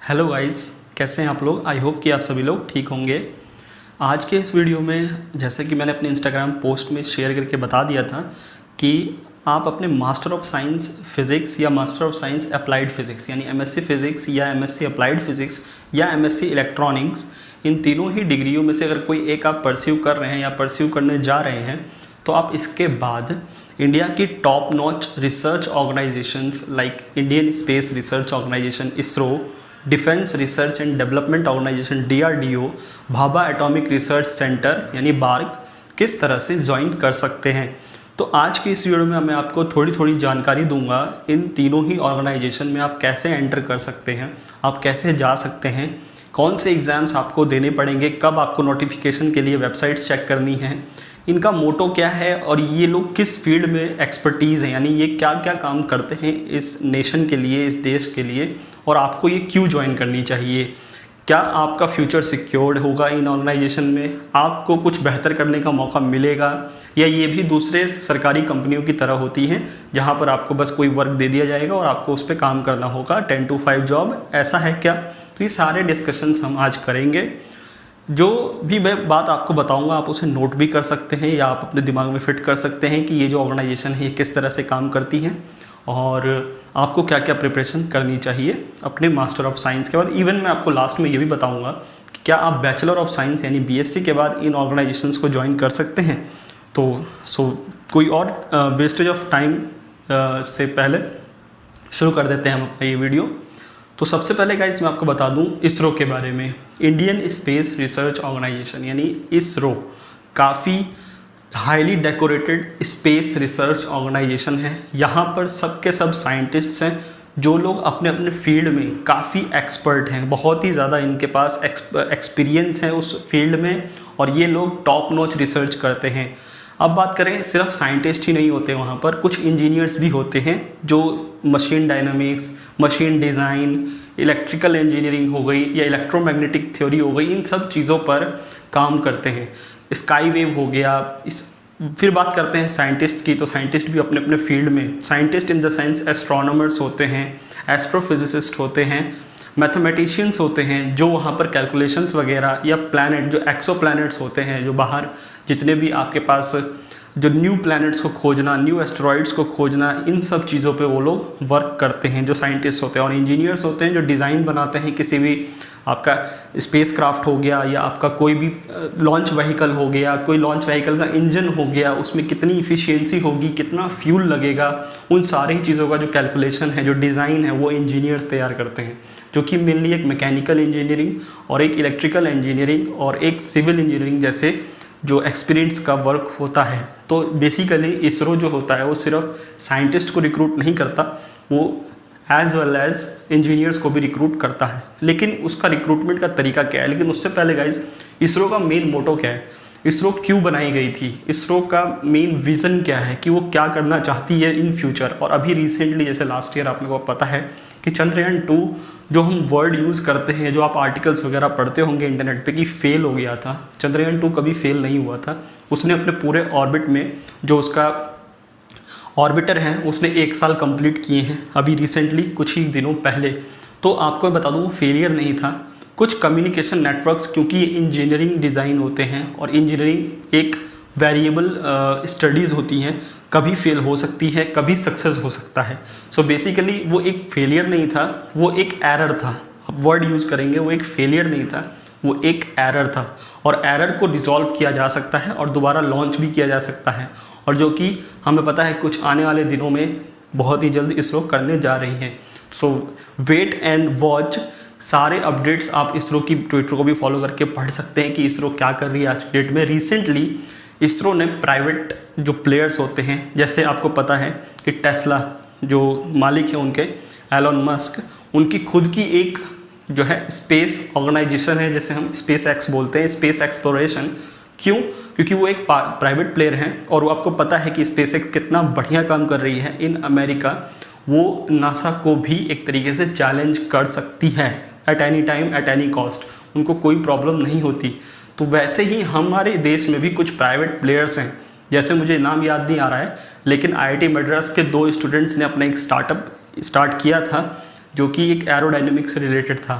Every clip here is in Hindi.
हेलो गाइस, कैसे हैं आप लोग। आई होप कि आप सभी लोग ठीक होंगे। आज के इस वीडियो में जैसे कि मैंने अपने इंस्टाग्राम पोस्ट में शेयर करके बता दिया था कि आप अपने मास्टर ऑफ साइंस फिज़िक्स या master of science applied physics यानी एमएससी फ़िज़िक्स या एमएससी अप्लाइड फ़िज़िक्स या एमएससी इलेक्ट्रॉनिक्स, इन तीनों ही डिग्रियों में से अगर कोई एक आप परस्यू कर रहे हैं या परस्यू करने जा रहे हैं तो आप इसके बाद इंडिया की top notch research organisations like Indian space research organisation ISRO, defence research and development organisation DRDO, भाभा एटॉमिक रिसर्च सेंटर यानी बार्क किस तरह से ज्वाइन कर सकते हैं। तो आज की इस वीडियो में मैं आपको थोड़ी थोड़ी जानकारी दूंगा इन तीनों ही ऑर्गेनाइजेशन में आप कैसे एंटर कर सकते हैं, आप कैसे जा सकते हैं, कौन से एग्ज़ाम्स आपको देने पड़ेंगे, कब आपको नोटिफिकेशन के लिए वेबसाइट्स चेक करनी है, इनका मोटो क्या है और ये लोग किस फील्ड में एक्सपर्टीज़ हैं, यानी ये क्या क्या काम करते हैं इस नेशन के लिए, इस देश के लिए, और आपको ये क्यों ज्वाइन करनी चाहिए। क्या आपका फ्यूचर सिक्योर्ड होगा इन ऑर्गेनाइजेशन में, आपको कुछ बेहतर करने का मौका मिलेगा, या ये भी दूसरे सरकारी कंपनियों की तरह होती हैं जहाँ पर आपको बस कोई वर्क दे दिया जाएगा और आपको उस पर काम करना होगा, 10 to 5 जॉब, ऐसा है क्या। तो ये सारे डिस्कशंस हम आज करेंगे। जो भी मैं बात आपको बताऊंगा आप उसे नोट भी कर सकते हैं या आप अपने दिमाग में फिट कर सकते हैं कि ये जो ऑर्गेनाइजेशन है ये किस तरह से काम करती हैं और आपको क्या क्या प्रिपरेशन करनी चाहिए अपने मास्टर ऑफ साइंस के बाद। इवन मैं आपको लास्ट में ये भी बताऊंगा कि क्या आप बैचलर ऑफ साइंस यानी BSc के बाद इन ऑर्गेनाइजेशंस को ज्वाइन कर सकते हैं। तो कोई और वेस्टेज ऑफ टाइम से पहले शुरू कर देते हैं हम अपना ये वीडियो। तो सबसे पहले गाइस मैं आपको बता दूं इसरो के बारे में। इंडियन स्पेस रिसर्च ऑर्गेनाइजेशन यानी इसरो काफ़ी highly decorated space research organisation है। यहाँ पर सबके सब साइंटिस्ट्स हैं जो लोग अपने अपने फील्ड में काफ़ी एक्सपर्ट हैं, बहुत ही ज़्यादा इनके पास एक्सपीरियंस है उस फील्ड में और ये लोग टॉप नॉच रिसर्च करते हैं। अब बात करें, सिर्फ साइंटिस्ट ही नहीं होते वहाँ पर, कुछ इंजीनियर्स भी होते हैं जो machine dynamics, machine design, electrical engineering हो गई या इलेक्ट्रोमैग्नेटिक थ्योरी हो गई, इन सब चीज़ों पर काम करते हैं। स्काई वेव हो गया। फिर बात करते हैं साइंटिस्ट की, तो साइंटिस्ट भी अपने अपने फील्ड में, scientist in the sense astronomers होते हैं, एस्ट्रोफिजिसिस्ट होते हैं, मैथमेटिशियंस होते हैं जो वहाँ पर कैलकुलेशंस वगैरह, या प्लैनेट जो एक्सो प्लैनेट्स होते हैं, जो बाहर जितने भी आपके पास जो न्यू प्लैनेट्स को खोजना, न्यू एस्टेरॉइड्स को खोजना, इन सब चीज़ों पे वो लोग वर्क करते हैं जो साइंटिस्ट होते हैं। और इंजीनियर्स होते हैं जो डिज़ाइन बनाते हैं किसी भी, आपका स्पेस क्राफ्ट हो गया या आपका कोई भी लॉन्च व्हीकल हो गया, कोई लॉन्च व्हीकल का इंजन हो गया, उसमें कितनी इफ़िशियंसी होगी, कितना फ्यूल लगेगा, उन सारी चीज़ों का जो कैलकुलेशन है, जो डिज़ाइन है, वो इंजीनियर्स तैयार करते हैं, जो कि मेनली एक मैकेनिकल इंजीनियरिंग और एक इलेक्ट्रिकल इंजीनियरिंग और एक सिविल इंजीनियरिंग जैसे जो एक्सपीरियंस का वर्क होता है। तो बेसिकली इसरो जो होता है वो सिर्फ साइंटिस्ट को रिक्रूट नहीं करता, वो एज वेल एज इंजीनियर्स को भी रिक्रूट करता है। लेकिन उसका रिक्रूटमेंट का तरीका क्या है, लेकिन उससे पहले गाइज इसरो का मेन मोटो क्या है, इसरो क्यों बनाई गई थी, इसरो का मेन विज़न क्या है कि वो क्या करना चाहती है इन फ्यूचर। और अभी रिसेंटली जैसे लास्ट ईयर आप लोगों को पता है कि चंद्रयान 2 जो हम वर्ड यूज़ करते हैं, जो आप आर्टिकल्स वगैरह पढ़ते होंगे इंटरनेट पे कि फेल हो गया था, चंद्रयान 2 कभी फेल नहीं हुआ था। उसने अपने पूरे ऑर्बिट में, जो उसका ऑर्बिटर है, उसने 1 साल कंप्लीट किए हैं अभी रिसेंटली कुछ ही दिनों पहले। तो आपको बता दूँ वो फेलियर नहीं था। कुछ कम्युनिकेशन नेटवर्क्स, क्योंकि ये इंजीनियरिंग डिज़ाइन होते हैं और इंजीनियरिंग एक वेरिएबल स्टडीज़ होती हैं, कभी फेल हो सकती है, कभी सक्सेस हो सकता है। सो बेसिकली वो एक फेलियर नहीं था, वो एक एरर था। आप वर्ड यूज़ करेंगे, वो एक फेलियर नहीं था, वो एक एरर था। और एरर को रिजॉल्व किया जा सकता है और दोबारा लॉन्च भी किया जा सकता है, और जो कि हमें पता है कुछ आने वाले दिनों में बहुत ही जल्द इसरो करने जा रही है। सो वेट एंड वॉच। सारे अपडेट्स आप इसरो की ट्विटर को भी फॉलो करके पढ़ सकते हैं कि इसरो क्या कर रही है आज की डेट में। रिसेंटली इसरो ने प्राइवेट जो प्लेयर्स होते हैं, जैसे आपको पता है कि टेस्ला जो मालिक है उनके, एलन मस्क, उनकी खुद की एक जो है स्पेस ऑर्गेनाइजेशन है, जैसे हम स्पेस एक्स बोलते हैं, स्पेस एक्सप्लोरेशन। क्यों? क्योंकि वो एक प्राइवेट प्लेयर हैं और वो आपको पता है कि स्पेस एक्स कितना बढ़िया काम कर रही है इन अमेरिका। वो नासा को भी एक तरीके से चैलेंज कर सकती है at any time, at any cost, उनको कोई प्रॉब्लम नहीं होती। तो वैसे ही हमारे देश में भी कुछ प्राइवेट प्लेयर्स हैं, जैसे मुझे नाम याद नहीं आ रहा है, लेकिन IIT मद्रास के 2 स्टूडेंट्स ने अपना एक स्टार्टअप स्टार्ट किया था जो कि एक एरोडायनेमिक्स से रिलेटेड था।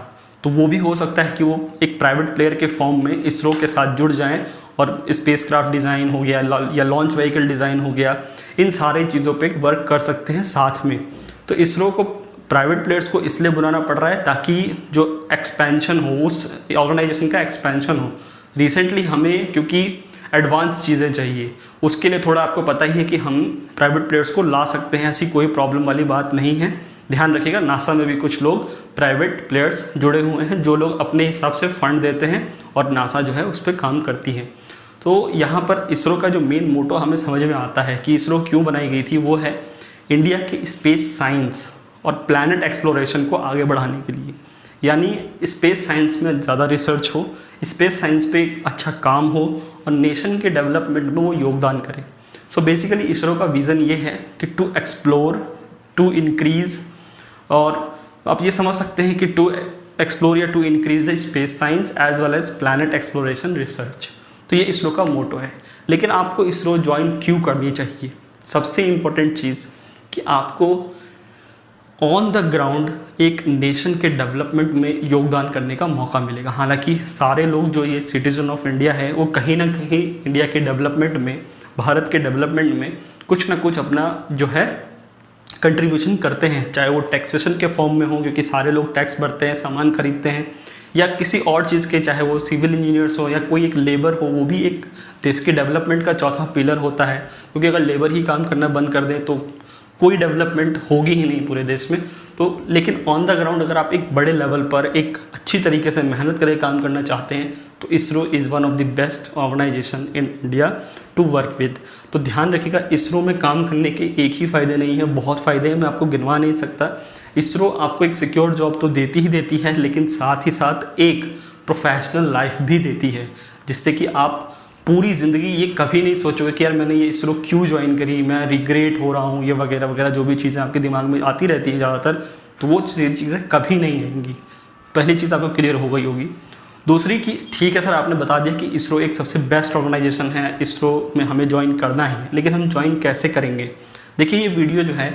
तो वो भी हो सकता है कि वो एक प्राइवेट प्लेयर के फॉर्म में इसरो के साथ जुड़ जाएं और स्पेसक्राफ्ट डिज़ाइन हो गया या लॉन्च व्हीकल डिज़ाइन हो गया, इन सारे चीज़ों पे वर्क कर सकते हैं साथ में। तो इसरो को प्राइवेट प्लेयर्स को इसलिए बुलाना पड़ रहा है ताकि जो एक्सपेंशन हो, उस ऑर्गेनाइजेशन का एक्सपेंशन हो। रिसेंटली हमें क्योंकि एडवांस चीज़ें चाहिए, उसके लिए थोड़ा आपको पता ही है कि हम प्राइवेट प्लेयर्स को ला सकते हैं, ऐसी कोई प्रॉब्लम वाली बात नहीं है। ध्यान रखिएगा, नासा में भी कुछ लोग प्राइवेट प्लेयर्स जुड़े हुए हैं जो लोग अपने हिसाब से फंड देते हैं और नासा जो है उस पर काम करती है। तो यहाँ पर इसरो का जो मेन मोटो हमें समझ में आता है कि इसरो क्यों बनाई गई थी, वो है इंडिया के स्पेस साइंस और प्लैनेट एक्सप्लोरेशन को आगे बढ़ाने के लिए। यानी स्पेस साइंस में ज़्यादा रिसर्च हो, स्पेस साइंस पे अच्छा काम हो और नेशन के डेवलपमेंट में वो योगदान करे। सो बेसिकली इसरो का विज़न ये है कि टू एक्सप्लोर, टू इंक्रीज़, और आप ये समझ सकते हैं कि टू एक्सप्लोर या to increase the space science as well as planet exploration research. तो ये इसरो का मोटो है। लेकिन आपको इसरो ज्वाइन क्यों करनी चाहिए? सबसे इम्पोर्टेंट चीज़ कि आपको ऑन द ग्राउंड एक नेशन के डेवलपमेंट में योगदान करने का मौका मिलेगा। हालांकि सारे लोग जो ये सिटीजन ऑफ इंडिया है वो कहीं ना कहीं इंडिया के डेवलपमेंट में, भारत के डेवलपमेंट में कुछ ना कुछ अपना जो है कंट्रीब्यूशन करते हैं, चाहे वो टैक्सेशन के फॉर्म में हो क्योंकि सारे लोग टैक्स भरते हैं, सामान खरीदते हैं, या किसी और चीज़ के, चाहे वो सिविल इंजीनियर्स हो या कोई एक लेबर हो, वो भी एक देश के डेवलपमेंट का चौथा पिलर होता है। क्योंकि अगर लेबर ही काम करना बंद कर दें तो कोई डेवलपमेंट होगी ही नहीं पूरे देश में। तो लेकिन ऑन द ग्राउंड अगर आप एक बड़े लेवल पर एक अच्छी तरीके से मेहनत करके काम करना चाहते हैं तो ISRO is one of the best organisation in India to work with. तो ध्यान रखिएगा, इसरो में काम करने के एक ही फ़ायदे नहीं है, बहुत फ़ायदे हैं, मैं आपको गिनवा नहीं सकता। इसरो आपको एक सिक्योर जॉब तो देती ही देती है, लेकिन साथ ही साथ एक प्रोफेशनल लाइफ भी देती है, जिससे कि आप पूरी ज़िंदगी ये कभी नहीं सोचोगे कि यार मैंने ये इसरो क्यों ज्वाइन करी, मैं रिग्रेट हो रहा हूँ, ये वगैरह वगैरह जो भी चीज़ें आपके दिमाग में आती रहती हैं ज़्यादातर, तो वो चीज़ें कभी नहीं आएंगी। पहली चीज़ आपको क्लियर हो गई होगी। दूसरी कि ठीक है सर, आपने बता दिया कि इसरो एक सबसे बेस्ट ऑर्गेनाइजेशन है, इसरो में हमें ज्वाइन करना है, लेकिन हम ज्वाइन कैसे करेंगे? देखिए, ये वीडियो जो है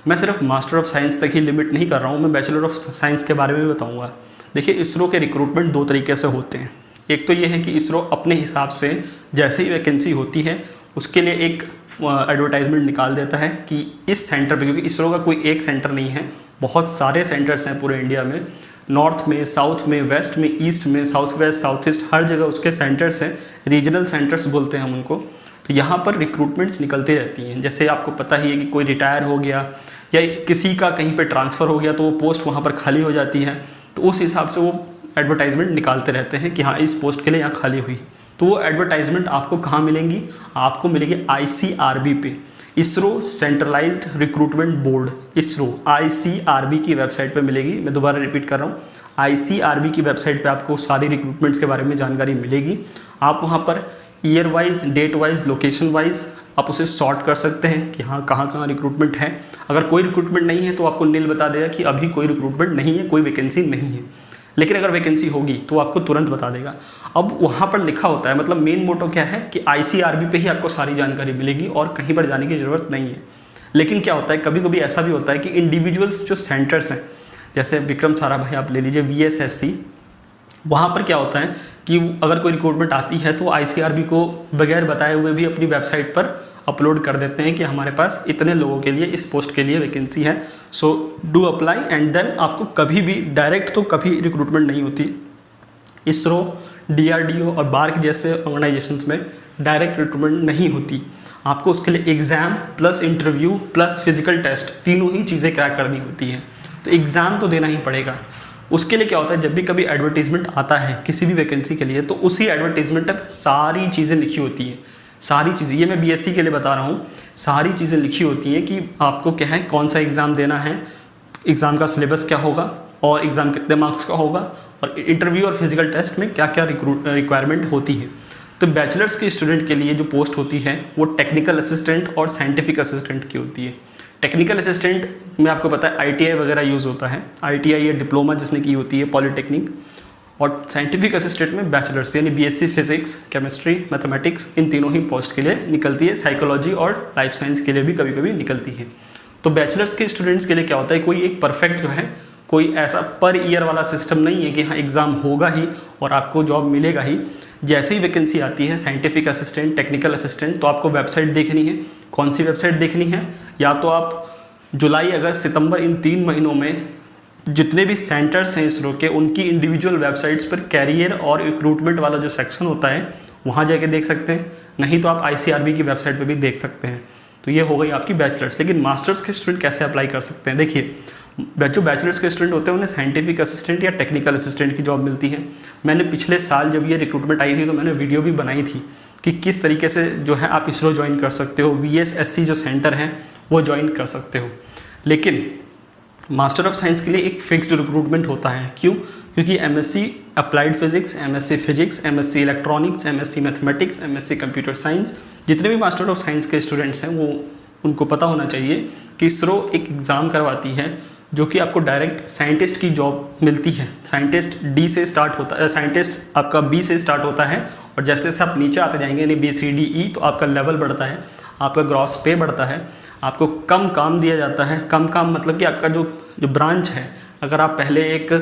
मैं सिर्फ मास्टर ऑफ साइंस तक ही लिमिट नहीं कर रहा हूँ, मैं बैचलर ऑफ साइंस के बारे में भी बताऊँगा। देखिए, इसरो के रिक्रूटमेंट दो तरीके से होते हैं। एक तो ये है कि इसरो अपने हिसाब से जैसे ही वैकेंसी होती है उसके लिए एक एडवर्टाइजमेंट निकाल देता है कि इस सेंटर पे, क्योंकि इसरो का कोई एक सेंटर नहीं है, बहुत सारे सेंटर्स हैं पूरे इंडिया में, नॉर्थ में, साउथ में, वेस्ट में, ईस्ट में, साउथ वेस्ट, साउथ ईस्ट, हर जगह उसके सेंटर्स हैं, रीजनल सेंटर्स बोलते हैं हम उनको। तो यहाँ पर रिक्रूटमेंट्स निकलती रहती हैं। जैसे आपको पता ही है कि कोई रिटायर हो गया या किसी का कहीं पे ट्रांसफ़र हो गया तो वो पोस्ट वहाँ पर खाली हो जाती है, तो उस हिसाब से वो एडवर्टाइजमेंट निकालते रहते हैं कि हाँ इस पोस्ट के लिए यहाँ खाली हुई। तो वो एडवर्टाइजमेंट आपको कहाँ मिलेंगी? आपको मिलेगी ICRB पे, ISRO centralised recruitment board, ISRO ICRB की वेबसाइट पे मिलेगी। मैं दोबारा रिपीट कर रहा हूँ, ICRB की वेबसाइट पे आपको सारी रिक्रूटमेंट्स के बारे में जानकारी मिलेगी। आप वहाँ पर year wise, date wise, location wise आप उसे सॉर्ट कर सकते हैं कि हाँ कहाँ कहाँ रिक्रूटमेंट है। अगर कोई रिक्रूटमेंट नहीं है तो आपको नील बता देगा कि अभी कोई रिक्रूटमेंट नहीं है, कोई वैकेंसी नहीं है। लेकिन अगर वैकेंसी होगी तो आपको तुरंत बता देगा। अब वहाँ पर लिखा होता है, मतलब मेन मोटो क्या है कि ICRB पे ही आपको सारी जानकारी मिलेगी और कहीं पर जाने की ज़रूरत नहीं है। लेकिन क्या होता है, कभी कभी ऐसा भी होता है कि इंडिविजुअल्स जो सेंटर्स हैं, जैसे विक्रम साराभाई आप ले लीजिए, VSSC, वहाँ पर क्या होता है कि अगर कोई रिक्रूटमेंट आती है तो ICRB को बगैर बताए हुए भी अपनी वेबसाइट पर अपलोड कर देते हैं कि हमारे पास इतने लोगों के लिए इस पोस्ट के लिए वैकेंसी है, so do apply. And then आपको कभी भी डायरेक्ट तो कभी रिक्रूटमेंट नहीं होती। इसरो, DRDO और बार्क जैसे ऑर्गेनाइजेशंस में डायरेक्ट रिक्रूटमेंट नहीं होती। आपको उसके लिए exam plus interview plus physical test, तीनों ही चीज़ें क्रैक करनी होती हैं। तो एग्ज़ाम तो देना ही पड़ेगा। उसके लिए क्या होता है, जब भी कभी एडवर्टीजमेंट आता है किसी भी वैकेंसी के लिए तो उसी एडवर्टीजमेंट पर सारी चीज़ें लिखी होती हैं, सारी चीज़ें, ये मैं BSc के लिए बता रहा हूँ, सारी चीज़ें लिखी होती हैं कि आपको क्या है, कौन सा एग्ज़ाम देना है, एग्ज़ाम का सिलेबस क्या होगा और एग्ज़ाम कितने मार्क्स का होगा और इंटरव्यू और फिजिकल टेस्ट में क्या क्या रिक्वायरमेंट होती है। तो बैचलर्स के स्टूडेंट के लिए जो पोस्ट होती है वो टेक्निकल असिस्टेंट और साइंटिफिक असिस्टेंट की होती है। टेक्निकल असिस्टेंट में आपको पता है ITI वगैरह यूज़ होता है, ITI या डिप्लोमा जिसने की होती है, पॉलीटेक्निक। और साइंटिफिक असिस्टेंट में बैचलर्स यानी BSc फिजिक्स, केमिस्ट्री, मैथमेटिक्स, इन तीनों ही पोस्ट के लिए निकलती है। साइकोलॉजी और लाइफ साइंस के लिए भी कभी कभी निकलती है। तो बैचलर्स के स्टूडेंट्स के लिए क्या होता है, कोई एक परफेक्ट जो है कोई ऐसा पर ईयर वाला सिस्टम नहीं है कि हाँ एग्ज़ाम होगा ही और आपको जॉब मिलेगा ही। जैसे ही वैकेंसी आती है साइंटिफिक असिस्टेंट, टेक्निकल असिस्टेंट, तो आपको वेबसाइट देखनी है। कौन सी वेबसाइट देखनी है? या तो आप जुलाई, अगस्त, सितंबर इन 3 महीनों में जितने भी सेंटर्स हैं इसरो के, उनकी इंडिविजुअल वेबसाइट्स पर कैरियर और रिक्रूटमेंट वाला जो सेक्शन होता है वहाँ जाके देख सकते हैं। नहीं तो आप ICRB की वेबसाइट पर भी देख सकते हैं। तो ये हो गई आपकी बैचलर्स। लेकिन मास्टर्स के स्टूडेंट कैसे अप्लाई कर सकते हैं? देखिए, जो बैचलर्स के स्टूडेंट होते हैं उन्हें साइंटिफिक असिस्टेंट या टेक्निकल असिस्टेंट की जॉब मिलती है। मैंने पिछले साल जब ये रिक्रूटमेंट आई थी तो मैंने वीडियो भी बनाई थी कि किस तरीके से जो है आप इसरो ज्वाइन कर सकते हो, VSSC जो सेंटर हैं वो ज्वाइन कर सकते हो। लेकिन मास्टर ऑफ साइंस के लिए एक फिक्स्ड रिक्रूटमेंट होता है। क्यों? क्योंकि MSc applied physics, MSc physics, MSc electronics, MSc mathematics, MSc computer science, जितने भी मास्टर ऑफ साइंस के स्टूडेंट्स हैं वो उनको पता होना चाहिए कि इसरो एक एग्ज़ाम करवाती है जो कि आपको डायरेक्ट साइंटिस्ट की जॉब मिलती है। साइंटिस्ट D से स्टार्ट होता है, साइंटिस्ट आपका B से स्टार्ट होता है और जैसे जैसे आप नीचे आते जाएंगे यानी BCDE तो आपका लेवल बढ़ता है, आपका ग्रॉस पे बढ़ता है, आपको कम काम दिया जाता है। कम काम मतलब कि आपका जो ब्रांच है, अगर आप पहले एक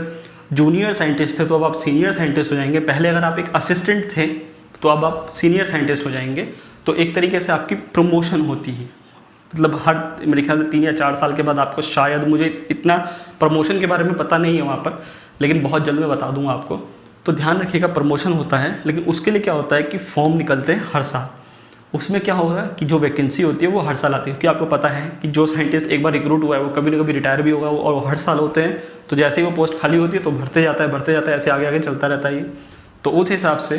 जूनियर साइंटिस्ट थे तो अब आप सीनियर साइंटिस्ट हो जाएंगे। पहले अगर आप एक असिस्टेंट थे तो अब आप सीनियर साइंटिस्ट हो जाएंगे। तो एक तरीके से आपकी प्रमोशन होती है। मतलब हर मेरे ख्याल से 3 या 4 साल के बाद आपको, शायद मुझे इतना प्रमोशन के बारे में पता नहीं है वहाँ पर, लेकिन बहुत जल्द मैं बता दूँगा आपको। तो ध्यान रखिएगा, प्रमोशन होता है। लेकिन उसके लिए क्या होता है कि फॉर्म निकलते हैं हर साल। उसमें क्या होगा कि जो वैकेंसी होती है वो हर साल आती है। क्योंकि आपको पता है कि जो साइंटिस्ट एक बार रिक्रूट हुआ है वो कभी ना कभी रिटायर भी होगा और वो हर साल होते हैं। तो जैसे ही वो पोस्ट खाली होती है तो भरते जाता है, ऐसे आगे आगे चलता रहता है ये। तो उस हिसाब से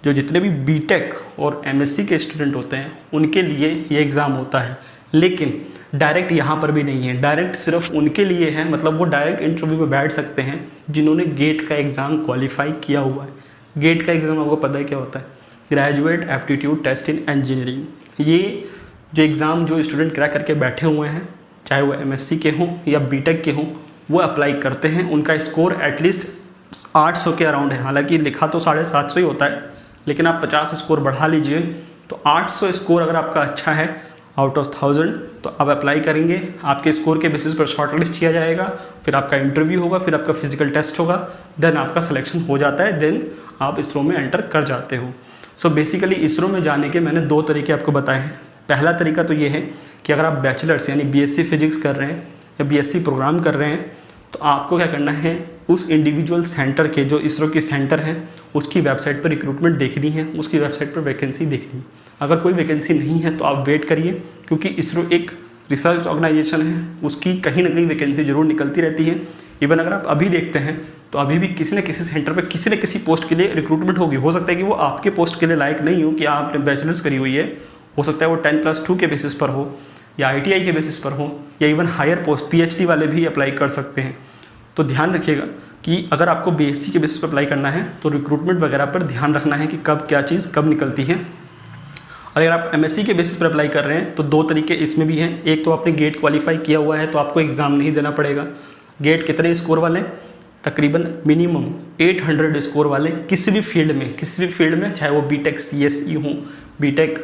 जो जितने भी B.Tech और MSc के स्टूडेंट होते हैं उनके लिए ये एग्ज़ाम होता है। लेकिन डायरेक्ट यहाँ पर भी नहीं है, डायरेक्ट सिर्फ उनके लिए है। मतलब वो डायरेक्ट इंटरव्यू में बैठ सकते हैं जिन्होंने गेट का एग्ज़ाम क्वालिफाई किया हुआ है। गेट का एग्ज़ाम आपको पता है क्या होता है? Graduate aptitude test in engineering. ये जो एग्ज़ाम जो स्टूडेंट क्रैक करके बैठे हुए हैं, चाहे वो MSc के हों या B.Tech के हों, वो अप्लाई करते हैं। उनका स्कोर एटलीस्ट 800 के अराउंड है। हालांकि लिखा तो 750 ही होता है, लेकिन आप 50 स्कोर बढ़ा लीजिए तो 800 स्कोर अगर आपका अच्छा है आउट ऑफ 1000 तो आप अप्लाई करेंगे। आपके स्कोर के बेसिस पर शॉर्ट लिस्ट किया जाएगा, फिर आपका इंटरव्यू होगा, फिर आपका फिजिकल टेस्ट होगा, देन आपका सिलेक्शन हो जाता है, देन आप इसरो में एंटर कर जाते हो। सो बेसिकली इसरो में जाने के मैंने 2 तरीके आपको बताए हैं। पहला तरीका तो ये है कि अगर आप बैचलर्स यानी BSc फिजिक्स कर रहे हैं या BSc प्रोग्राम कर रहे हैं तो आपको क्या करना है, उस इंडिविजुअल सेंटर के जो इसरो की सेंटर है उसकी वेबसाइट पर रिक्रूटमेंट देखनी है, उसकी वेबसाइट पर वैकेंसी देखनी है। अगर कोई वैकेंसी नहीं है तो आप वेट करिए, क्योंकि इसरो एक रिसर्च ऑर्गेनाइजेशन है, उसकी कहीं ना कहीं वैकेंसी जरूर निकलती रहती है। इवन अगर आप अभी देखते हैं तो अभी भी किसी न किसी सेंटर पर किसी न किसी पोस्ट के लिए रिक्रूटमेंट होगी। हो सकता है कि वो आपके पोस्ट के लिए लायक नहीं हो कि आपने बैचलर्स करी हुई है, हो सकता है वो 10+2 के बेसिस पर हो या ITI के बेसिस पर हो या इवन हायर पोस्ट PhD वाले भी अप्लाई कर सकते हैं। तो ध्यान रखिएगा कि अगर आपको BSc के बेसिस पर अप्लाई करना है तो रिक्रूटमेंट वगैरह पर ध्यान रखना है कि कब क्या चीज़ कब निकलती है। और अगर आप MSc के बेसिस पर अप्लाई कर रहे हैं तो 2 तरीके इसमें भी हैं। एक तो आपने गेट क्वालिफाई किया हुआ है तो आपको एग्ज़ाम नहीं देना पड़ेगा। गेट कितने स्कोर वाले? तकरीबन मिनिमम 800 स्कोर वाले किसी भी फील्ड में, चाहे वो B.Tech CSE हो, B.Tech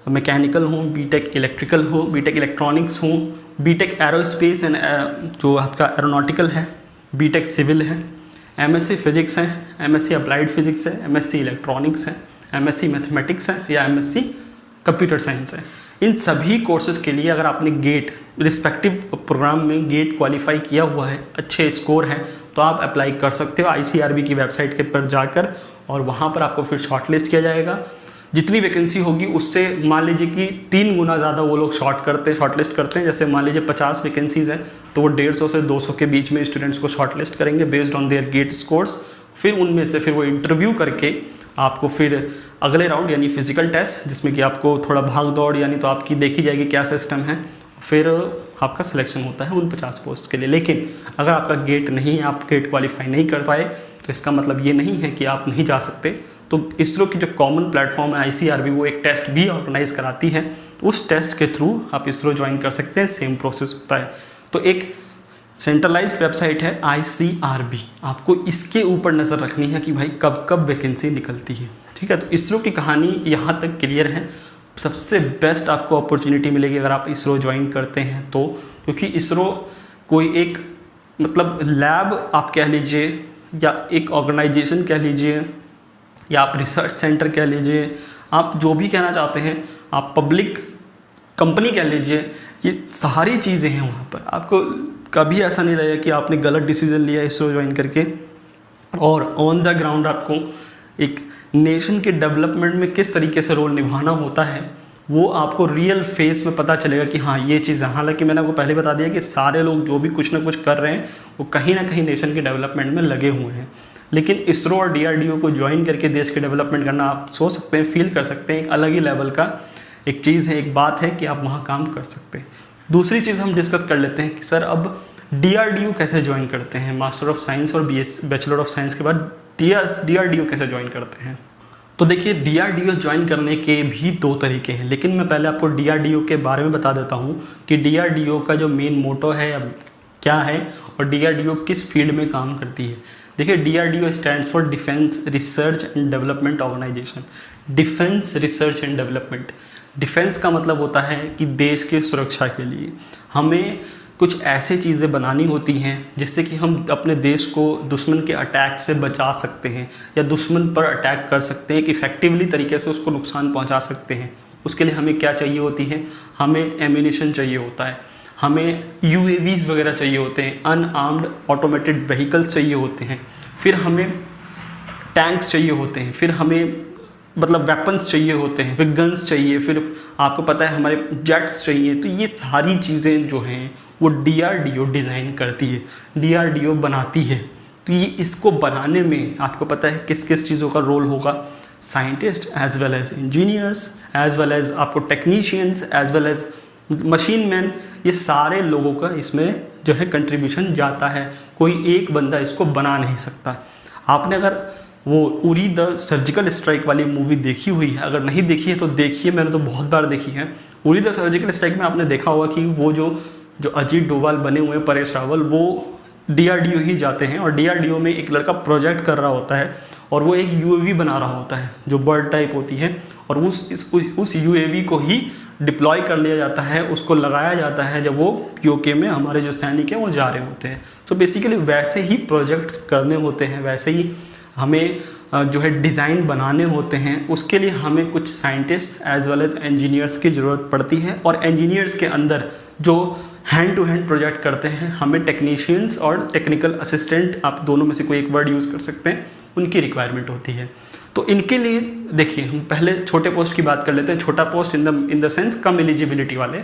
मैकेनिकल हो, B.Tech इलेक्ट्रिकल हो, B.Tech इलेक्ट्रॉनिक्स हो, B.Tech एरोस्पेस एंड जो आपका एरोनॉटिकल है, B.Tech सिविल है, MSc फिजिक्स है, MSc अप्लाइड फिजिक्स है, MSc इलेक्ट्रॉनिक्स है, MSc मैथमेटिक्स है या MSc कंप्यूटर साइंस है। इन सभी कोर्सेज़ के लिए अगर आपने गेट रिस्पेक्टिव प्रोग्राम में गेट क्वालिफाई किया हुआ है, अच्छे स्कोर हैं, तो आप अप्लाई कर सकते हो ICRB की वेबसाइट के पर जाकर, और वहाँ पर आपको फिर शॉर्टलिस्ट किया जाएगा। जितनी वैकेंसी होगी उससे मान लीजिए कि 3 गुना ज़्यादा वो लोग शॉर्टलिस्ट करते हैं। जैसे मान लीजिए 50 वैकेंसीज़ हैं तो वो 150 से 200 के बीच में स्टूडेंट्स को शॉर्टलिस्ट करेंगे based on their GATE scores. फिर उनमें से फिर वो इंटरव्यू करके आपको फिर अगले राउंड यानी फिजिकल टेस्ट, जिसमें कि आपको थोड़ा भाग दौड़ यानी तो आपकी देखी जाएगी क्या सिस्टम है, फिर आपका सिलेक्शन होता है उन 50 पोस्ट के लिए। लेकिन अगर आपका गेट नहीं है, आप गेट क्वालिफाई नहीं कर पाए, तो इसका मतलब ये नहीं है कि आप नहीं जा सकते। तो इसरो की जो कॉमन प्लेटफॉर्म है ICRB, वो एक टेस्ट भी ऑर्गेनाइज कराती है। तो उस टेस्ट के थ्रू आप इसरो ज्वाइन कर सकते हैं, सेम प्रोसेस होता है। तो एक सेंट्रलाइज्ड वेबसाइट है ICRB, आपको इसके ऊपर नज़र रखनी है कि भाई कब कब वैकेंसी निकलती है। ठीक है, तो इसरो की कहानी यहाँ तक क्लियर है। सबसे बेस्ट आपको अपॉर्चुनिटी मिलेगी अगर आप इसरो ज्वाइन करते हैं तो, क्योंकि इसरो कोई एक मतलब लैब आप कह लीजिए, या एक ऑर्गेनाइजेशन कह लीजिए, या आप रिसर्च सेंटर कह लीजिए, आप जो भी कहना चाहते हैं, आप पब्लिक कंपनी कह लीजिए, ये सारी चीज़ें हैं वहाँ पर। आपको कभी ऐसा नहीं लगेगा कि आपने गलत डिसीजन लिया इसरो ज्वाइन करके। और ऑन द ग्राउंड आपको एक नेशन के डेवलपमेंट में किस तरीके से रोल निभाना होता है वो आपको रियल फेस में पता चलेगा कि हाँ ये चीज़ है। हालांकि मैंने आपको पहले बता दिया कि सारे लोग जो भी कुछ ना कुछ कर रहे हैं वो कहीं ना कहीं नेशन के डेवलपमेंट में लगे हुए हैं, लेकिन इसरो और DRDO को ज्वाइन करके देश के डेवलपमेंट करना, आप सोच सकते हैं, फील कर सकते हैं, एक अलग ही लेवल का एक चीज़ है, एक बात है कि आप वहाँ काम कर सकते हैं। दूसरी चीज़ हम डिस्कस कर लेते हैं कि सर अब DRDO कैसे ज्वाइन करते हैं, मास्टर ऑफ साइंस और बैचलर ऑफ साइंस के बाद DRDO कैसे ज्वाइन करते हैं। तो देखिए DRDO ज्वाइन करने के भी दो तरीके हैं, लेकिन मैं पहले आपको DRDO के बारे में बता देता हूँ कि DRDO का जो मेन मोटो है अब क्या है और DRDO किस फील्ड में काम करती है। देखिए DRDO stands for defence research and development organisation. Defence research and development, defence का मतलब होता है कि देश की सुरक्षा के लिए हमें कुछ ऐसे चीज़ें बनानी होती हैं जिससे कि हम अपने देश को दुश्मन के अटैक से बचा सकते हैं या दुश्मन पर अटैक कर सकते हैं, कि इफेक्टिवली तरीके से उसको नुकसान पहुंचा सकते हैं। उसके लिए हमें क्या चाहिए होती है, हमें एम्यूनिशन चाहिए होता है, हमें UAVs वगैरह चाहिए होते हैं, अनआर्म्ड ऑटोमेटेड व्हीकल्स चाहिए होते हैं, फिर हमें टैंक्स चाहिए होते हैं, फिर हमें मतलब वेपन्स चाहिए होते हैं, फिर गन्स चाहिए, फिर आपको पता है हमारे जेट्स चाहिए। तो ये सारी चीज़ें जो हैं वो DRDO डिज़ाइन करती है, DRDO बनाती है। तो ये इसको बनाने में आपको पता है किस किस चीज़ों का रोल होगा, scientist as well as engineers as well as आपको technicians as well as machine man, ये सारे लोगों का इसमें जो है कंट्रीब्यूशन जाता है। कोई एक बंदा इसको बना नहीं सकता। आपने अगर वो उरी द सर्जिकल स्ट्राइक वाली मूवी देखी हुई है, अगर नहीं देखी है तो देखिए, मैंने तो बहुत बार देखी है। उरी द सर्जिकल स्ट्राइक में आपने देखा होगा कि वो जो अजीत डोभाल बने हुए हैं, परेश रावल, वो DRDO ही जाते हैं और DRDO में एक लड़का प्रोजेक्ट कर रहा होता है और वो एक UAV बना रहा होता है जो बर्ड टाइप होती है, और उस UAV को ही डिप्लॉय कर लिया जाता है, उसको लगाया जाता है जब वो UK में हमारे जो सैनिक हैं वो जा रहे होते हैं। सो बेसिकली वैसे ही प्रोजेक्ट्स करने होते हैं, वैसे ही हमें जो है डिज़ाइन बनाने होते हैं। उसके लिए हमें कुछ scientist as well as engineers की ज़रूरत पड़ती है, और इंजीनियर्स के अंदर जो हैंड टू हैंड प्रोजेक्ट करते हैं हमें टेक्नीशियंस और टेक्निकल असिस्टेंट, आप दोनों में से कोई एक वर्ड यूज़ कर सकते हैं, उनकी रिक्वायरमेंट होती है। तो इनके लिए देखिए हम पहले छोटे पोस्ट की बात कर लेते हैं। छोटा post in the sense come eligibility वाले।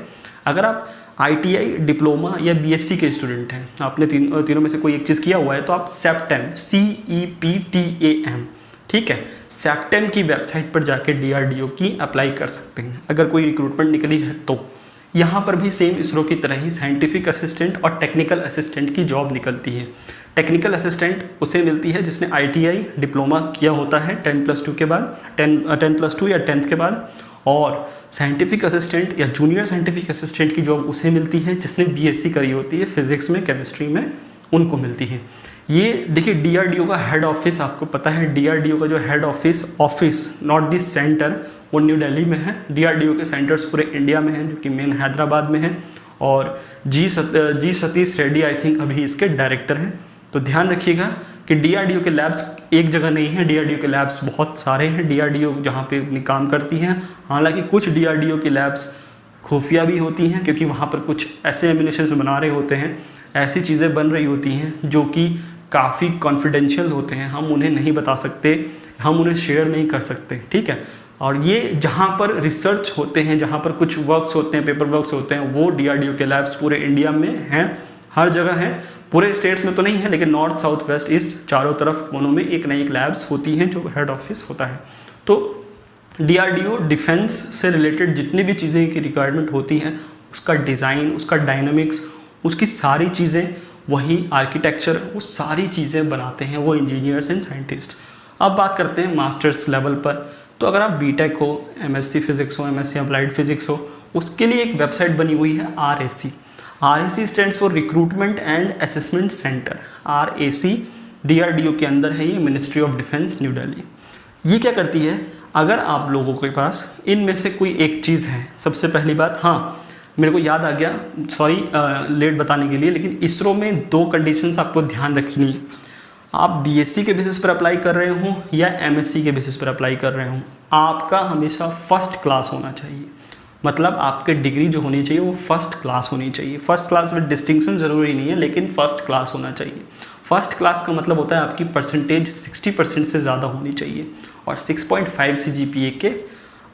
अगर आप ITI डिप्लोमा या BSc के स्टूडेंट हैं, आपने तीनों में से कोई एक चीज़ किया हुआ है, तो आप सेप्टेम CEPTAM, ठीक है, सेप्टेम की वेबसाइट पर जाके DRDO की अप्लाई कर सकते हैं अगर कोई रिक्रूटमेंट निकली है तो। यहाँ पर भी सेम इसरो की तरह ही साइंटिफिक असिस्टेंट और टेक्निकल असिस्टेंट की जॉब निकलती है। टेक्निकल असिस्टेंट उसे मिलती है जिसने ITI डिप्लोमा किया होता है 10+2 के बाद, 10+2 या 10th के बाद, और साइंटिफिक असिस्टेंट या जूनियर साइंटिफिक असिस्टेंट की जॉब उसे मिलती है जिसने BSc करी होती है फिजिक्स में, केमिस्ट्री में, उनको मिलती है। ये देखिए DRDO का हेड ऑफिस, आपको पता है DRDO का जो head office not this centre, वो न्यू दिल्ली में है। DRDO के सेंटर्स पूरे इंडिया में हैं, जो कि मेन हैदराबाद में है, और जी सतीश रेड्डी आई थिंक अभी इसके डायरेक्टर हैं। तो ध्यान रखिएगा कि DRDO के लैब्स एक जगह नहीं है, DRDO के लैब्स बहुत सारे हैं। DRDO जहाँ पे अपनी काम करती हैं, हालांकि कुछ DRDO की लैब्स खुफिया भी होती हैं, क्योंकि वहाँ पर कुछ ऐसे एम्यूनिशंस बना रहे होते हैं, ऐसी चीज़ें बन रही होती हैं जो कि काफ़ी कॉन्फिडेंशियल होते हैं, हम उन्हें नहीं बता सकते, हम उन्हें शेयर नहीं कर सकते, ठीक है। और ये जहाँ पर रिसर्च होते हैं, जहाँ पर कुछ वर्क्स होते हैं, पेपर वर्क्स होते हैं, वो DRDO के लैब्स पूरे इंडिया में हैं, हर जगह हैं। पूरे स्टेट्स में तो नहीं है, लेकिन नॉर्थ, साउथ, वेस्ट, ईस्ट चारों तरफ कोनों में एक न एक लैब्स होती हैं जो हेड ऑफिस होता है। तो DRDO डिफेंस से रिलेटेड जितनी भी चीज़ें की रिक्वायरमेंट होती हैं, उसका डिज़ाइन, उसका डायनामिक्स, उसकी सारी चीज़ें, वही आर्किटेक्चर, वो सारी चीज़ें बनाते हैं वो इंजीनियर्स एंड साइंटिस्ट। अब बात करते हैं मास्टर्स लेवल पर। तो अगर आप BTech हो, MSc फिजिक्स हो, MSc अप्लाइड फिजिक्स हो, उसके लिए एक वेबसाइट बनी हुई है RAC stands for recruitment and assessment centre. RAC DRDO के अंदर है, ये ministry of defence new Delhi. ये क्या करती है, अगर आप लोगों के पास इनमें से कोई एक चीज़ है, सबसे पहली बात, हाँ मेरे को याद आ गया, सॉरी लेट बताने के लिए, लेकिन इसरो में 2 कंडीशंस आपको ध्यान रखनी है। आप बीएससी के बेसिस पर अप्लाई कर रहे हो या एमएससी के बेसिस पर अप्लाई कर रहे हो, आपका हमेशा फर्स्ट क्लास होना चाहिए। मतलब आपके डिग्री जो होनी चाहिए वो फर्स्ट क्लास होनी चाहिए। फर्स्ट क्लास में डिस्टिंक्शन ज़रूरी नहीं है, लेकिन फर्स्ट क्लास होना चाहिए। फर्स्ट क्लास का मतलब होता है आपकी परसेंटेज 60% से ज़्यादा होनी चाहिए और 6.5 CGPA के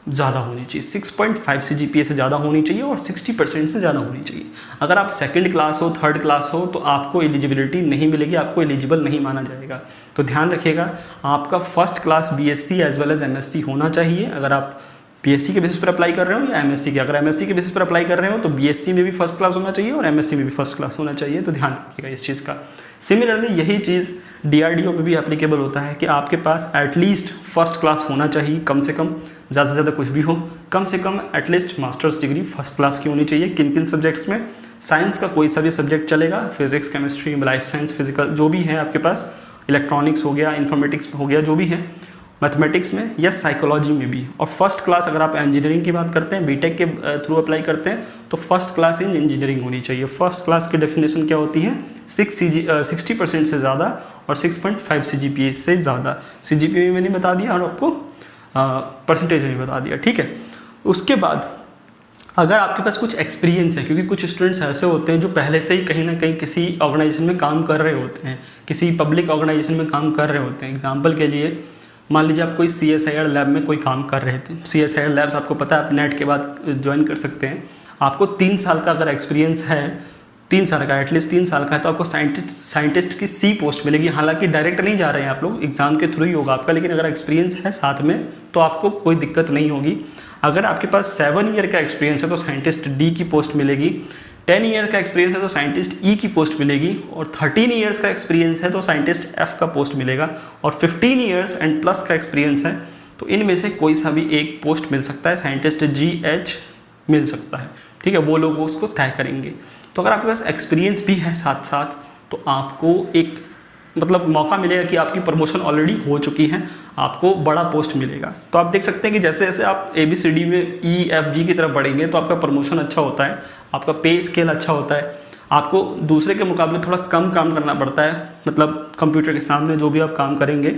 ज़्यादा होनी चाहिए। 6.5 CGPA से ज़्यादा होनी चाहिए और 60% से ज़्यादा होनी चाहिए। अगर आप सेकंड क्लास हो, थर्ड क्लास हो, तो आपको एलिजिबिलिटी नहीं मिलेगी, आपको एलिजिबल नहीं माना जाएगा। तो ध्यान रखिएगा, आपका first class BSc as well as MSc होना चाहिए। अगर आप बीएससी के बेसिस पर अप्लाई कर रहे हो या एमएससी के, अगर एमएससी के बेसिस पर अप्लाई कर रहे हो तो बीएससी में भी फर्स्ट क्लास होना चाहिए और एमएससी में भी फर्स्ट क्लास होना चाहिए। तो ध्यान रखिएगा इस चीज़ का। सिमिलरली यही चीज़ डीआरडीओ में भी एप्लीकेबल होता है कि आपके पास एटलीस्ट फर्स्ट क्लास होना चाहिए, कम से कम, ज़्यादा से ज़्यादा कुछ भी हो, कम से कम at least masters degree first class की होनी चाहिए। किन किन सब्जेक्ट्स में? साइंस का कोई सा भी सब्जेक्ट चलेगा, physics, chemistry, life science, physical, जो भी है आपके पास, इलेक्ट्रॉनिक्स हो गया, इन्फॉर्मेटिक्स हो गया, जो भी है, मैथमेटिक्स में या साइकोलॉजी में भी। और फर्स्ट क्लास अगर आप इंजीनियरिंग की बात करते हैं, बीटेक के थ्रू अप्लाई करते हैं, तो फर्स्ट क्लास इन इंजीनियरिंग होनी चाहिए। फर्स्ट क्लास की डेफिनेशन क्या होती है? 60% से ज़्यादा और 6.5 CGPA से ज़्यादा। CGPA मैंने बता दिया और आपको परसेंटेज भी बता दिया, ठीक है। उसके बाद अगर आपके पास कुछ एक्सपीरियंस है, क्योंकि कुछ स्टूडेंट्स ऐसे होते हैं जो पहले से ही कहीं ना कहीं किसी ऑर्गेनाइजेशन में काम कर रहे होते हैं, किसी पब्लिक ऑर्गेनाइजेशन में काम कर रहे होते हैं। एग्जाम्पल के लिए मान लीजिए आप कोई CSIR लैब में कोई काम कर रहे थे। CSIR लैब्स आपको पता है, आप नेट के बाद ज्वाइन कर सकते हैं। आपको 3 साल का अगर एक्सपीरियंस है, 3 साल का, एटलीस्ट 3 साल का है, तो आपको साइंटिस्ट की C पोस्ट मिलेगी। हालांकि डायरेक्ट नहीं जा रहे हैं आप लोग, एग्जाम के थ्रू ही होगा आपका, लेकिन अगर एक्सपीरियंस है साथ में तो आपको कोई दिक्कत नहीं होगी। अगर आपके पास 7 ईयर का एक्सपीरियंस है तो साइंटिस्ट D की पोस्ट मिलेगी। 10 ईयर का एक्सपीरियंस है तो साइंटिस्ट E की पोस्ट मिलेगी। और 13 ईयर्स का एक्सपीरियंस है तो साइंटिस्ट F का पोस्ट मिलेगा। और 15 ईयर्स एंड प्लस का एक्सपीरियंस है तो इनमें से कोई सा भी एक पोस्ट मिल सकता है, साइंटिस्ट GH मिल सकता है, ठीक है। वो लोग उसको तय करेंगे। तो अगर आपके पास एक्सपीरियंस भी है साथ साथ तो आपको एक मतलब मौका मिलेगा कि आपकी प्रमोशन ऑलरेडी हो चुकी है, आपको बड़ा पोस्ट मिलेगा। तो आप देख सकते हैं कि जैसे जैसे आप ABCD में EFG की तरफ बढ़ेंगे तो आपका प्रमोशन अच्छा होता है, आपका पे स्केल अच्छा होता है, आपको दूसरे के मुकाबले थोड़ा कम काम करना पड़ता है, मतलब कंप्यूटर के सामने जो भी आप काम करेंगे।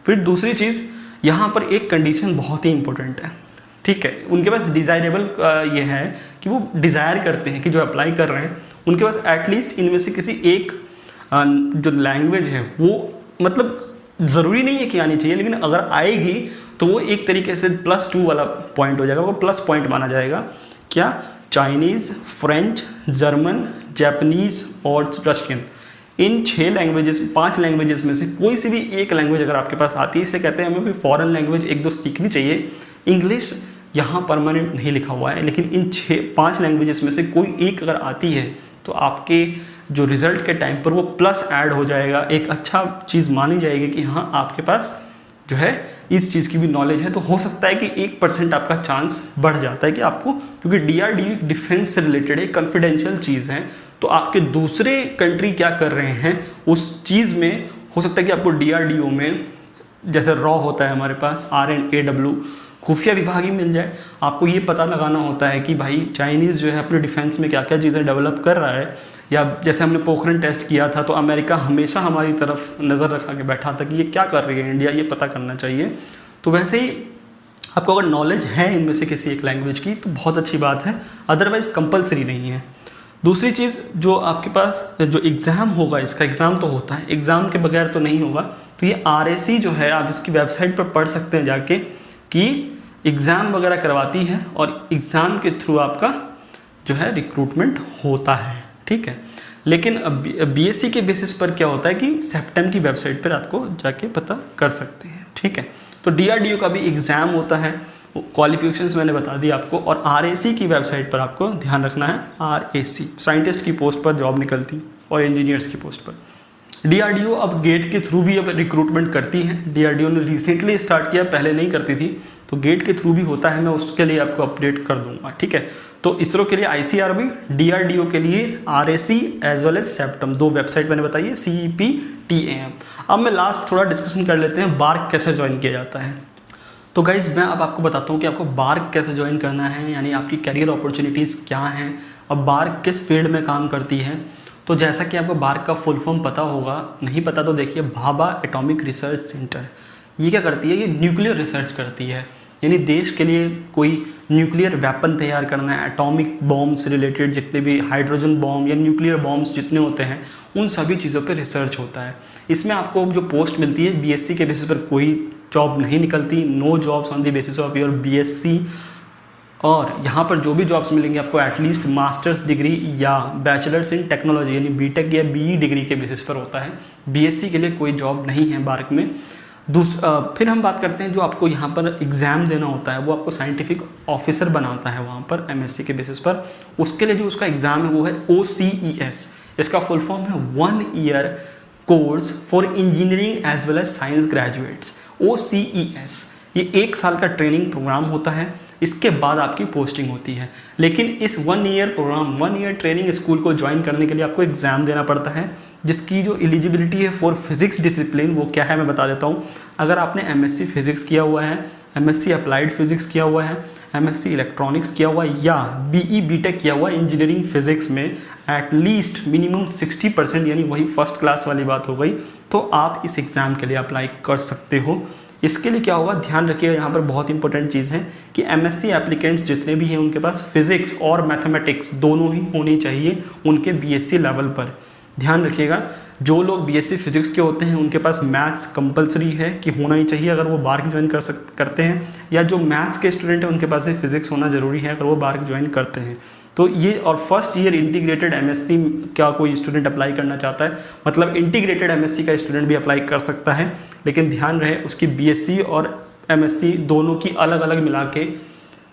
फिर दूसरी चीज़, यहाँ पर एक कंडीशन बहुत ही इंपॉर्टेंट है, ठीक है। उनके पास डिज़ायरेबल ये है कि वो डिज़ायर करते हैं कि जो अप्लाई कर रहे हैं उनके पास एटलीस्ट इनमें से किसी एक जो लैंग्वेज है वो, मतलब ज़रूरी नहीं है कि आनी चाहिए, लेकिन अगर आएगी तो वो एक तरीके से +2 वाला पॉइंट हो जाएगा, वो प्लस पॉइंट माना जाएगा। क्या? चाइनीज़, फ्रेंच, जर्मन, जापानीज़ और रशियन, इन 6 लैंग्वेजेस, 5 लैंग्वेजेस में से कोई सी भी एक लैंग्वेज अगर आपके पास आती है, इसे कहते हैं हमें भी फॉरेन लैंग्वेज 1-2 सीखनी चाहिए। इंग्लिश यहाँ परमानेंट नहीं लिखा हुआ है, लेकिन इन 5 लैंग्वेजेस में से कोई एक अगर आती है तो आपके जो रिज़ल्ट के टाइम पर वो प्लस ऐड हो जाएगा, एक अच्छा चीज़ मानी जाएगी कि हाँ आपके पास जो है इस चीज़ की भी नॉलेज है। तो हो सकता है कि 1% आपका चांस बढ़ जाता है कि आपको, क्योंकि DRDO डिफेंस से रिलेटेड है, कॉन्फिडेंशियल चीज़ है, तो आपके दूसरे कंट्री क्या कर रहे हैं उस चीज़ में हो सकता है कि आपको DRDO में, जैसे रॉ होता है हमारे पास RNAW, खुफिया विभाग ही मिल जाए। आपको ये पता लगाना होता है कि भाई चाइनीज़ जो है अपने डिफेंस में क्या क्या चीज़ें डेवलप कर रहा है, या जैसे हमने पोखरण टेस्ट किया था तो अमेरिका हमेशा हमारी तरफ नज़र रखा के बैठा था कि ये क्या कर रही है इंडिया, ये पता करना चाहिए। तो वैसे ही आपको अगर नॉलेज है इनमें से किसी एक लैंग्वेज की तो बहुत अच्छी बात है, अदरवाइज़ कंपलसरी नहीं है। दूसरी चीज़, जो आपके पास जो एग्ज़ाम होगा, इसका एग्ज़ाम तो होता है, एग्ज़ाम के बगैर तो नहीं होगा। तो ये RAC जो है, आप इसकी वेबसाइट पर पढ़ सकते हैं जाके कि एग्ज़ाम वगैरह करवाती है और एग्ज़ाम के थ्रू आपका जो है रिक्रूटमेंट होता है, ठीक है। लेकिन BSc के बेसिस पर क्या होता है कि सेप्टेम की वेबसाइट पर आपको जाके पता कर सकते हैं, ठीक है। तो DRDO का भी एग्ज़ाम होता है, क्वालिफिकेशंस मैंने बता दी आपको, और RAC की वेबसाइट पर आपको ध्यान रखना है, RAC साइंटिस्ट की पोस्ट पर जॉब निकलती और इंजीनियर्स की पोस्ट पर। DRDO अब गेट के थ्रू भी अब रिक्रूटमेंट करती है। DRDO ने रिसेंटली स्टार्ट किया, पहले नहीं करती थी, तो गेट के थ्रू भी होता है, मैं उसके लिए आपको अपडेट कर दूंगा, ठीक है। तो इसरो के लिए ICRB, DRDO के लिए RAC as well as CEPTAM, 2 website मैंने बताई है, CEP, TAM। अब मैं लास्ट थोड़ा डिस्कशन कर लेते हैं बार्क कैसे ज्वाइन किया जाता है। तो गाइज़ मैं अब आपको बताता हूँ कि आपको बार्क कैसे ज्वाइन करना है, यानी आपकी करियर अपॉर्चुनिटीज़ क्या हैं और बार्क किस फील्ड में काम करती है। तो जैसा कि आपको बार्क का फुल फॉर्म पता होगा, नहीं पता तो देखिए, भाभा एटॉमिक रिसर्च सेंटर। ये क्या करती है? ये न्यूक्लियर रिसर्च करती है, यानी देश के लिए कोई न्यूक्लियर वेपन तैयार करना है, एटॉमिक बॉम्ब्स रिलेटेड जितने भी हाइड्रोजन बॉम्ब या न्यूक्लियर बॉम्ब्स जितने होते हैं उन सभी चीज़ों पे रिसर्च होता है। इसमें आपको जो पोस्ट मिलती है बीएससी के बेसिस पर कोई जॉब नहीं निकलती, no jobs on the basis of your BSc. और यहाँ पर जो भी जॉब्स मिलेंगे आपको एटलीस्ट मास्टर्स डिग्री या बैचलर्स इन टेक्नोलॉजी यानी बीटेक या बीई डिग्री के बेसिस पर होता है। बीएससी के लिए कोई जॉब नहीं है बार्क में। फिर हम बात करते हैं जो आपको यहाँ पर एग्ज़ाम देना होता है, वो आपको साइंटिफिक ऑफिसर बनाता है वहाँ पर एमएससी के बेसिस पर। उसके लिए जो उसका एग्ज़ाम है वो है OCES। इसका फुल फॉर्म है 1 year course for engineering as well as science graduates. OCES ये 1 साल का ट्रेनिंग प्रोग्राम होता है, इसके बाद आपकी पोस्टिंग होती है। लेकिन इस 1 year program 1 year training school को ज्वाइन करने के लिए आपको एग्ज़ाम देना पड़ता है, जिसकी जो एलिजिबिलिटी है फॉर फिजिक्स डिसिप्लिन वो क्या है मैं बता देता हूँ। अगर आपने एमएससी फिजिक्स किया हुआ है, एमएससी अप्लाइड फिजिक्स किया हुआ है, एमएससी इलेक्ट्रॉनिक्स किया हुआ है या बीई बीटेक किया हुआ है इंजीनियरिंग फिजिक्स में एटलीस्ट मिनिमम 60% यानी वही फर्स्ट क्लास वाली बात हो गई, तो आप इस एग्ज़ाम के लिए अप्लाई कर सकते हो। इसके लिए क्या होगा, ध्यान रखिएगा, यहाँ पर बहुत इंपॉर्टेंट चीज़ है कि एमएससी एप्लीकेंट्स जितने भी हैं उनके पास फिजिक्स और मैथमेटिक्स दोनों ही होनी चाहिए उनके बीएससी लेवल पर। ध्यान रखिएगा, जो लोग बीएससी फिजिक्स के होते हैं उनके पास मैथ्स कंपलसरी है कि होना ही चाहिए अगर वो बार्क ज्वाइन करते हैं, या जो मैथ्स के स्टूडेंट हैं उनके पास भी फिजिक्स होना ज़रूरी है अगर वो बार्क ज्वाइन करते हैं। तो ये, और फर्स्ट ईयर इंटीग्रेटेड एमएससी क्या कोई स्टूडेंट अप्लाई करना चाहता है, मतलब इंटीग्रेटेड एमएससी का स्टूडेंट भी अप्लाई कर सकता है, लेकिन ध्यान रहे उसकी बीएससी और एमएससी दोनों की अलग अलग मिला के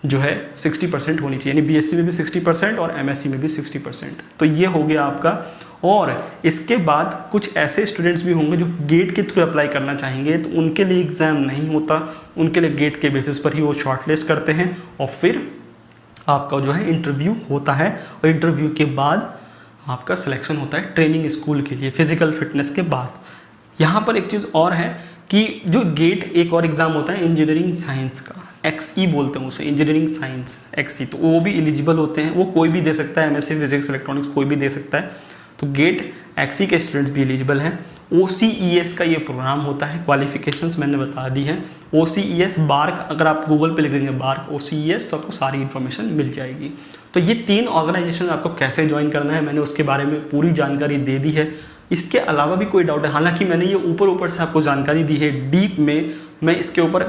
जो है 60% होनी चाहिए, यानी बीएससी में भी 60% और एमएससी में भी 60%। तो ये हो गया आपका। और इसके बाद कुछ ऐसे स्टूडेंट्स भी होंगे जो गेट के थ्रू अप्लाई करना चाहेंगे, तो उनके लिए एग्ज़ाम नहीं होता, उनके लिए गेट के बेसिस पर ही वो शॉर्टलिस्ट करते हैं और फिर आपका जो है इंटरव्यू होता है, और इंटरव्यू के बाद आपका सिलेक्शन होता है ट्रेनिंग स्कूल के लिए फिजिकल फिटनेस के बाद। यहाँ पर एक चीज़ और है कि जो गेट एक और एग्ज़ाम होता है इंजीनियरिंग साइंस का, XE बोलते हैं उसे, इंजीनियरिंग साइंस XE, तो वो भी एलिजिबल होते हैं, वो कोई भी दे सकता है, एमएससी फिजिक्स इलेक्ट्रॉनिक्स कोई भी दे सकता है। तो गेट XE के स्टूडेंट्स भी एलिजिबल हैं। OCES का ये प्रोग्राम होता है, क्वालिफिकेशंस मैंने बता दी है। OCES बार्क, अगर आप गूगल पे लिख देंगे बार्क OCES तो आपको सारी इन्फॉर्मेशन मिल जाएगी। तो ये 3 ऑर्गेनाइजेशन आपको कैसे ज्वाइन करना है मैंने उसके बारे में पूरी जानकारी दे दी है। इसके अलावा भी कोई डाउट है, हालांकि मैंने ये ऊपर से आपको जानकारी दी है, डीप में मैं इसके ऊपर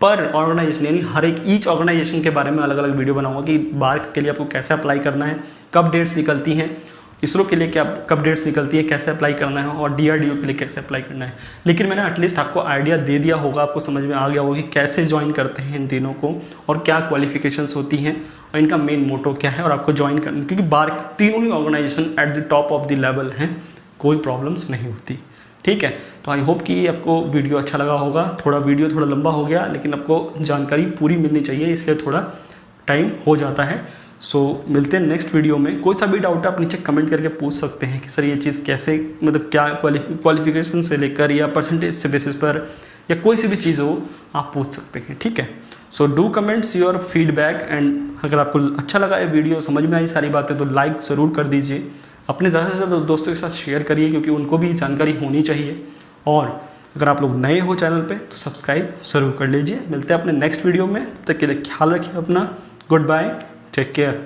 पर ऑर्गेनाइजेशन यानी हर एक ईच ऑर्गेनाइजेशन के बारे में अलग अलग वीडियो बनाऊंगा कि बार्क के लिए आपको कैसे अप्लाई करना है, कब डेट्स निकलती हैं, इसरो के लिए क्या कब डेट्स निकलती है, कैसे अप्लाई करना है, और DRDO के लिए कैसे अप्लाई करना है। लेकिन मैंने एटलीस्ट आपको आइडिया दे दिया होगा, आपको समझ में आ गया होगा कि कैसे ज्वाइन करते हैं इन तीनों को और क्या क्वालिफिकेशंस होती हैं और इनका मेन मोटो क्या है और आपको ज्वाइन करना, क्योंकि बार्क तीनों ही organisation at the top of the level हैं, कोई प्रॉब्लम्स नहीं होती। ठीक है, तो आई होप कि आपको वीडियो अच्छा लगा होगा। वीडियो थोड़ा लंबा हो गया, लेकिन आपको जानकारी पूरी मिलनी चाहिए, इसलिए थोड़ा टाइम हो जाता है। सो मिलते हैं नेक्स्ट वीडियो में। कोई सा भी डाउट आप नीचे कमेंट करके पूछ सकते हैं कि सर ये चीज़ कैसे, मतलब क्या क्वालिफिकेशन से लेकर या परसेंटेज से बेसिस पर या कोई सी भी चीज़ हो आप पूछ सकते हैं। ठीक है, so do comments your feedback, and अगर आपको अच्छा लगा ये वीडियो, समझ में आई सारी बातें, तो लाइक ज़रूर कर दीजिए, अपने ज़्यादा से ज़्यादा दोस्तों के साथ शेयर करिए क्योंकि उनको भी जानकारी होनी चाहिए। और अगर आप लोग नए हो चैनल पे तो सब्सक्राइब ज़रूर कर लीजिए। मिलते हैं अपने नेक्स्ट वीडियो में, तब तक के लिए ख्याल रखिए अपना। Good bye, take care.